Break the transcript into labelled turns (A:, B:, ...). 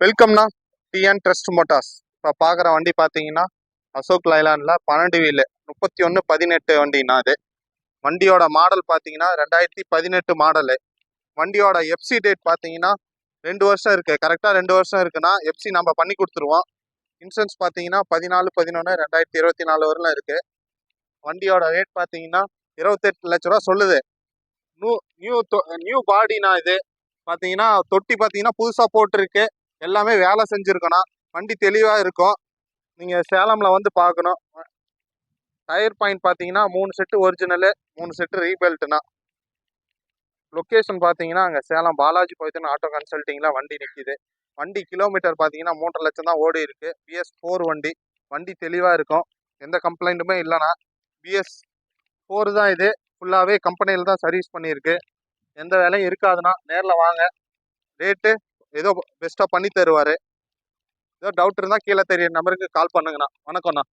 A: வெல்கம்னா TN trust Motors. இப்போ பார்க்குற வண்டி பார்த்தீங்கன்னா அசோக் லைலாண்டில் 12 வீலு 3118 வண்டினா அது. வண்டியோட மாடல் பார்த்தீங்கன்னா 2018 மாடலு. வண்டியோட எஃப்சி டேட் பார்த்தீங்கன்னா 2 வருஷம் இருக்குது. கரெக்டாக 2 வருஷம் இருக்குன்னா எஃப்சி நம்ம பண்ணி கொடுத்துருவோம். இன்சூரன்ஸ் பார்த்தீங்கன்னா 14/11/2024 வரலாம் இருக்குது. வண்டியோட ரேட் பார்த்தீங்கன்னா 28 லட்ச ரூபா சொல்லுது. நியூ நியூ நியூ பாடினா இது பார்த்தீங்கன்னா தொட்டி பார்த்தீங்கன்னா புதுசாக போட்டிருக்கு. எல்லாமே வேலை செஞ்சுருக்கணும். வண்டி தெளிவாக இருக்கும். நீங்கள் சேலமில் வந்து பார்க்கணும். டயர் பாயிண்ட் பார்த்தீங்கன்னா 3 செட்டு ஒரிஜினலு, 3 செட்டு ரீபெல்ட்னா. லொக்கேஷன் பார்த்தீங்கன்னா அங்கே சேலம் பாலாஜி போய்த்துன்னு ஆட்டோ கன்சல்ட்டிங்கில் வண்டி நிற்கிது. வண்டி கிலோமீட்டர் பார்த்தீங்கன்னா 3.5 லட்சம் தான் ஓடி இருக்குது. BS4 வண்டி. வண்டி தெளிவாக இருக்கும். எந்த கம்ப்ளைண்ட்டுமே இல்லைனா. BS4 தான் இது. ஃபுல்லாகவே கம்பெனியில் தான் சர்வீஸ் பண்ணியிருக்கு. எந்த வேலையும் இருக்காதுண்ணா. நேரில் வாங்க. ரேட்டு ஏதோ பெஸ்ட்டாக பண்ணி தருவார். ஏதோ டவுட் இருந்தால் கீழே தெரிய நம்பருக்கு கால் பண்ணுங்கண்ணா. வணக்கம்ண்ணா.